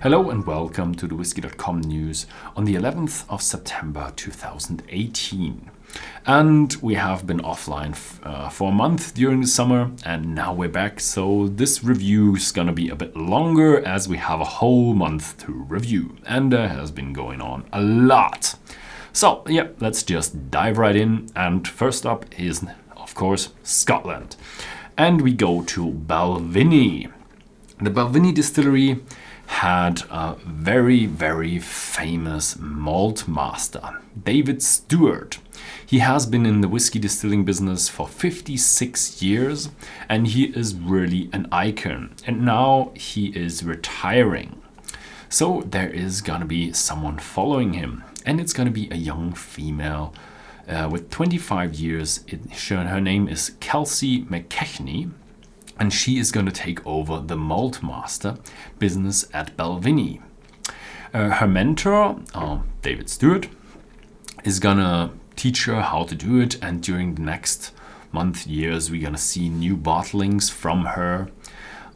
Hello and welcome to the Whisky.com news on the 11th of September 2018. And we have been offline for a month during the summer, and now we're back. So this review is gonna be a bit longer as we have a whole month to review, and there has been going on a lot. So yeah, let's just dive right in. And first up is, of course, Scotland. And we go to Balvenie. The Balvenie Distillery had a very famous malt master, David Stewart. He has been in the whiskey distilling business for 56 years, and he is really an icon. And now he is retiring. So there is gonna be someone following him, and it's gonna be a young female with 25 years. Her name is Kelsey McKechnie. And she is going to take over the malt master business at Balvenie. Her mentor, David Stewart, is going to teach her how to do it. And during the next years, we're going to see new bottlings from her.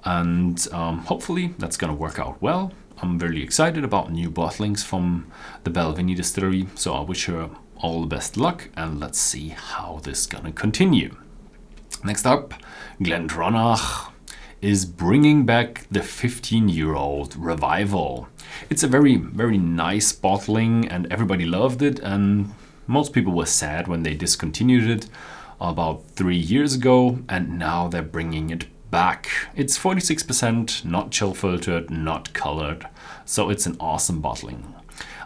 And hopefully that's going to work out well. I'm very excited about new bottlings from the Balvenie distillery. So I wish her all the best luck, and let's see how this is going to continue. Next up, GlenDronach is bringing back the 15-year-old revival. It's a very nice bottling, and everybody loved it, and most people were sad when they discontinued it about 3 years ago, and now they're bringing it back. It's 46%, not chill filtered, not colored, so it's an awesome bottling.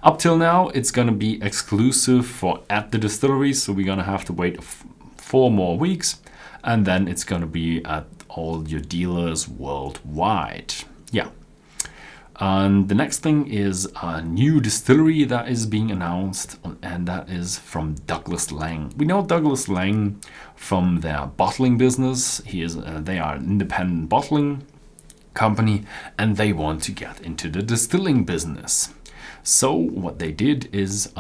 Up till now, it's gonna be exclusive for at the distillery, so we're gonna have to wait 4 more weeks. And then it's going to be at all your dealers worldwide. Yeah. And the next thing is a new distillery that is being announced, and that is from Douglas Laing. We know Douglas Laing from their bottling business. They are an independent bottling company, and they want to get into the distilling business. So what they did is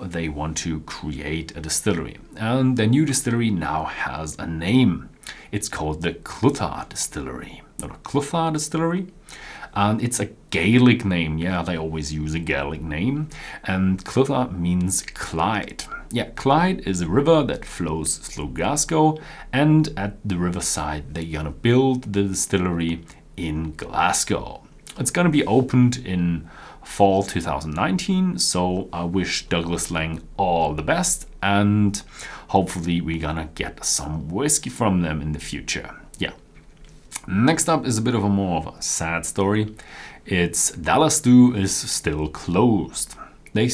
they want to create a distillery, and the new distillery now has a name. It's called the Clutha Distillery, or Clutha Distillery, and it's a Gaelic name. Yeah, they always use a Gaelic name, and Clutha means Clyde. Yeah, Clyde is a river that flows through Glasgow, and at the riverside they're gonna build the distillery in Glasgow. It's gonna be opened in fall 2019, so I wish Douglas Laing all the best, and hopefully we're gonna get some whiskey from them in the future. Yeah. Next up is a bit of a sad story. It's Dallas Dhu is still closed. They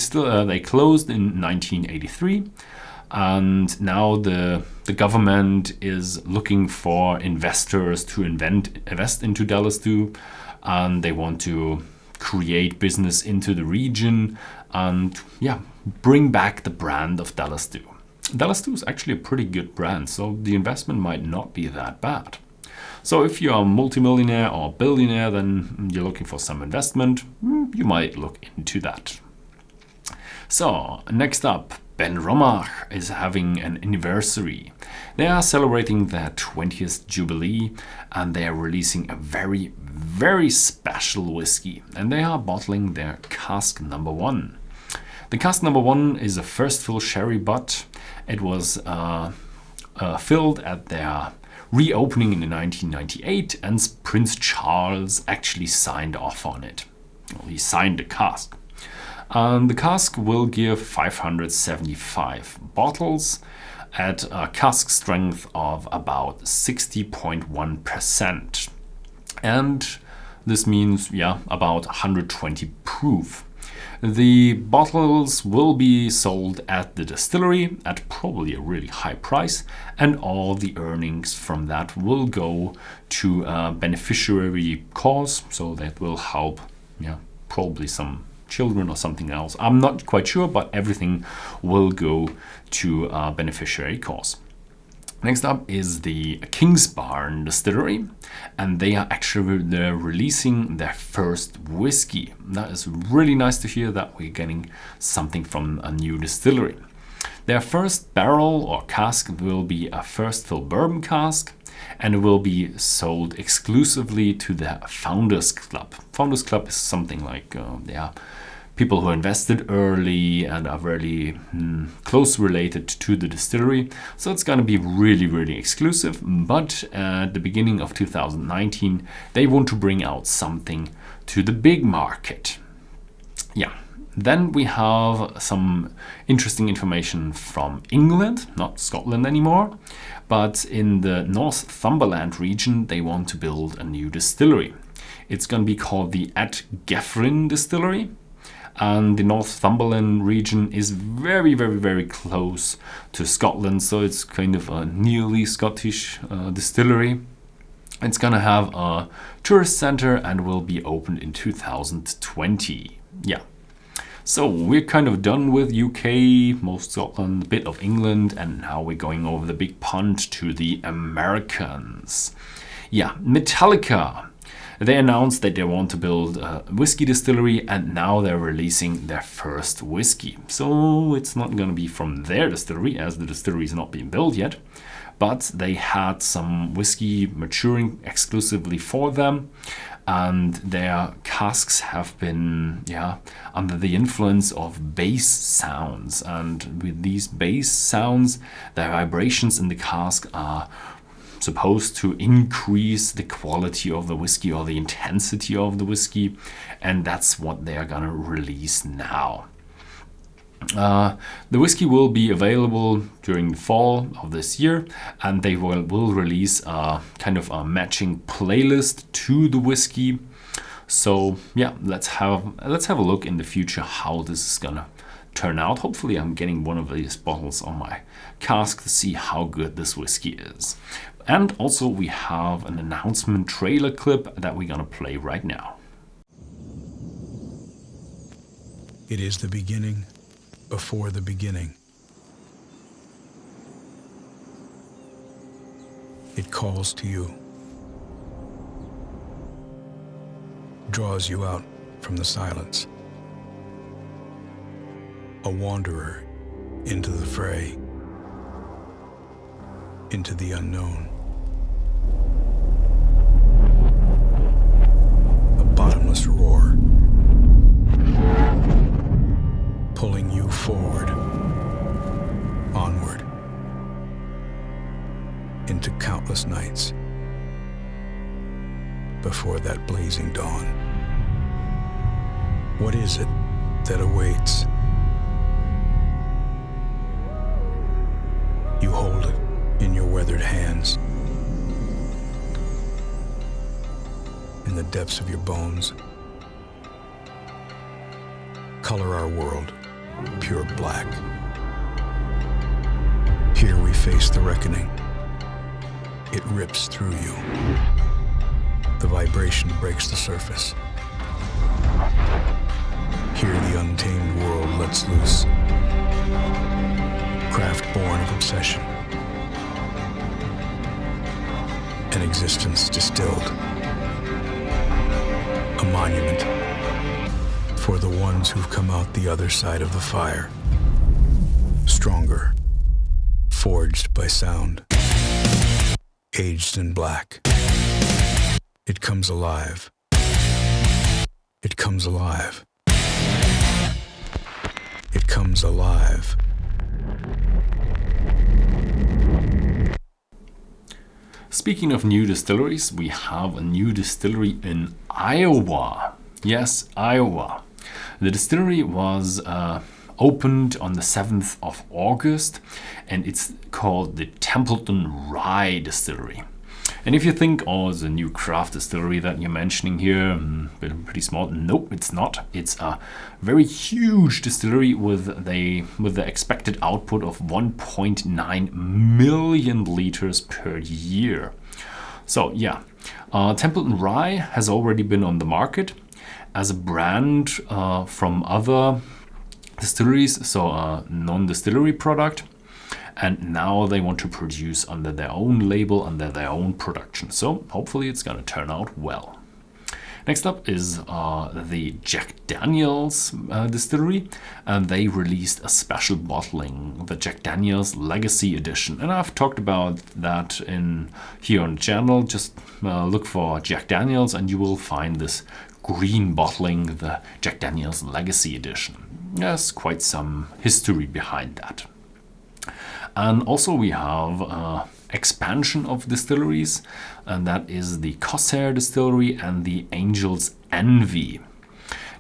closed in 1983, and now the government is looking for investors to invest into Dallas Dhu, and they want to create business into the region and bring back the brand of Dallas Dhu. Dallas Dhu is actually a pretty good brand, so the investment might not be that bad. So if you're a multimillionaire or billionaire, then you're looking for some investment, you might look into that. So next up, Benromach is having an anniversary. They are celebrating their 20th jubilee, and they are releasing a very special whiskey, and they are bottling their cask number 1. The cask number 1 is a first fill sherry butt. It was filled at their reopening in 1998, and Prince Charles actually signed off on it. Well, he signed the cask. The cask will give 575 bottles at a cask strength of about 60.1%. And this means, about 120 proof. The bottles will be sold at the distillery at probably a really high price, and all the earnings from that will go to a beneficiary cause, so that will help, probably some children or something else. I'm not quite sure, but everything will go to a beneficiary cause. Next up is the Kingsbarns Distillery, and they're releasing their first whiskey. That is really nice to hear that we're getting something from a new distillery. Their first barrel or cask will be a first fill bourbon cask, and it will be sold exclusively to the Founders Club. Founders Club is something like, people who invested early and are really close related to the distillery. So it's going to be really, really exclusive. But at the beginning of 2019, they want to bring out something to the big market. Yeah. Then we have some interesting information from England, not Scotland anymore, but in the Northumberland region, they want to build a new distillery. It's going to be called the Ad Gefrin Distillery. And the Northumberland region is very, very, very close to Scotland, so it's kind of a nearly Scottish distillery. It's going to have a tourist center and will be opened in 2020. Yeah. So we're kind of done with UK, most Scotland, a bit of England, and now we're going over the big pond to the Americans. Yeah, Metallica. They announced that they want to build a whiskey distillery, and now they're releasing their first whiskey. So it's not going to be from their distillery, as the distillery is not being built yet, but they had some whiskey maturing exclusively for them. And their casks have been under the influence of bass sounds. And with these bass sounds, the vibrations in the cask are supposed to increase the quality of the whiskey or the intensity of the whiskey. And that's what they're going to release now. The whiskey will be available during the fall of this year, and they will release a kind of a matching playlist to the whiskey. So yeah, let's have a look in the future how this is gonna turn out. Hopefully I'm getting one of these bottles on my cask to see how good this whiskey is. And also we have an announcement trailer clip that we're gonna play right now. It is the beginning before the beginning. It calls to you, draws you out from the silence, a wanderer into the fray, into the unknown, a bottomless roar, pulling you forward, onward, into countless nights before that blazing dawn. What is it that awaits? You hold it in your weathered hands, in the depths of your bones. Color our world pure black. Here we face the reckoning. It rips through you. The vibration breaks the surface. Here the untamed world lets loose. Craft born of obsession. An existence distilled. A monument for the ones who've come out the other side of the fire. Stronger, forged by sound, aged in black. It comes alive. It comes alive. It comes alive. Speaking of new distilleries, we have a new distillery in Iowa. Yes, Iowa. The distillery was opened on the 7th of August, and it's called the Templeton Rye Distillery. And if you think, oh, it's a new craft distillery that you're mentioning here, pretty small. Nope, it's not. It's a very huge distillery with the expected output of 1.9 million liters per year. So yeah, Templeton Rye has already been on the market as a brand from other distilleries, so a non-distillery product. And now they want to produce under their own label, under their own production. So hopefully it's going to turn out well. Next up is the Jack Daniel's distillery, and they released a special bottling, the Jack Daniel's Legacy Edition. And I've talked about that here on the channel. Just look for Jack Daniel's and you will find this green bottling, the Jack Daniel's Legacy Edition. There's quite some history behind that. And also we have expansion of distilleries, and that is the Corsair Distillery and the Angel's Envy.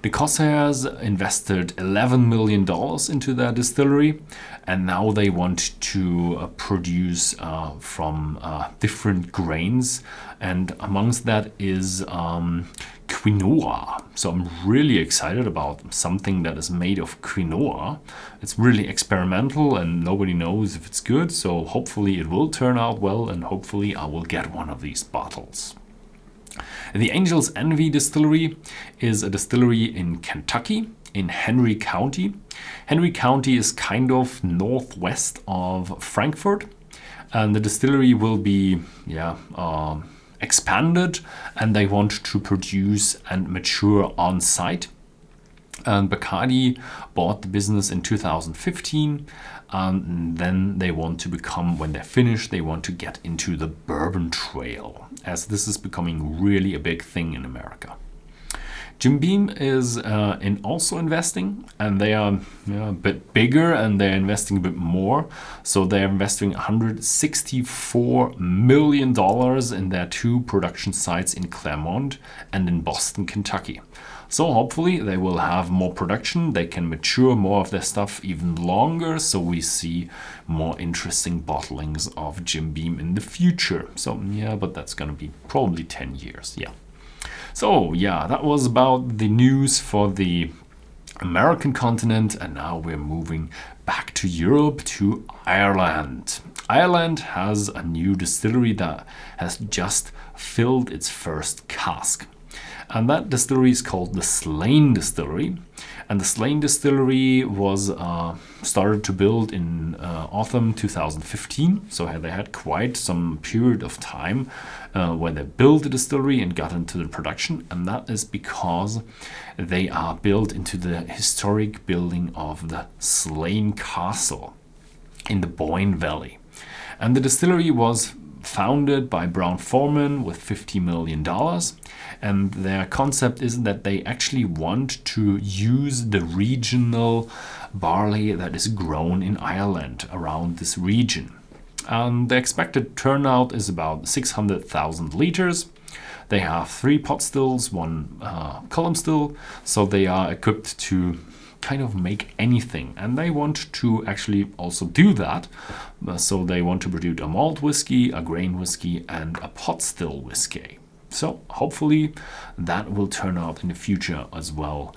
The Corsairs invested $11 million into their distillery, and now they want to produce from different grains, and amongst that is quinoa. So I'm really excited about something that is made of quinoa. It's really experimental and nobody knows if it's good, so hopefully it will turn out well, and hopefully I will get one of these bottles. The Angel's Envy Distillery is a distillery in Kentucky, in Henry County. Henry County is kind of northwest of Frankfurt, and the distillery will be expanded, and they want to produce and mature on site. And Bacardi bought the business in 2015, and then they want to become, when they're finished, they want to get into the bourbon trail, as this is becoming really a big thing in America. Jim Beam is also investing, and they are a bit bigger, and they're investing a bit more. So they're investing $164 million in their 2 production sites in Claremont and in Boston, Kentucky. So hopefully they will have more production, they can mature more of their stuff even longer, so we see more interesting bottlings of Jim Beam in the future. So but that's gonna be probably 10 years, So that was about the news for the American continent, and now we're moving back to Europe, to Ireland. Ireland has a new distillery that has just filled its first cask. And that distillery is called the Slane Distillery. And the Slane Distillery was started to build in autumn 2015. So they had quite some period of time where they built the distillery and got into the production. And that is because they are built into the historic building of the Slane Castle in the Boyne Valley. And the distillery was founded by Brown-Forman with $50 million. And their concept is that they actually want to use the regional barley that is grown in Ireland around this region. And the expected turnout is about 600,000 liters. They have 3 pot stills, 1 column still, so they are equipped to kind of make anything, and they want to actually also do that. So they want to produce a malt whiskey, a grain whiskey, and a pot still whiskey. So hopefully that will turn out in the future as well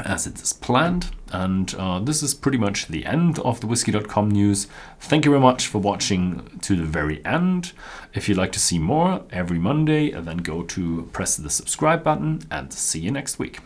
as it is planned. And this is pretty much the end of the Whisky.com news. Thank you very much for watching to the very end. If you'd like to see more every Monday, then go to press the subscribe button, and see you next week.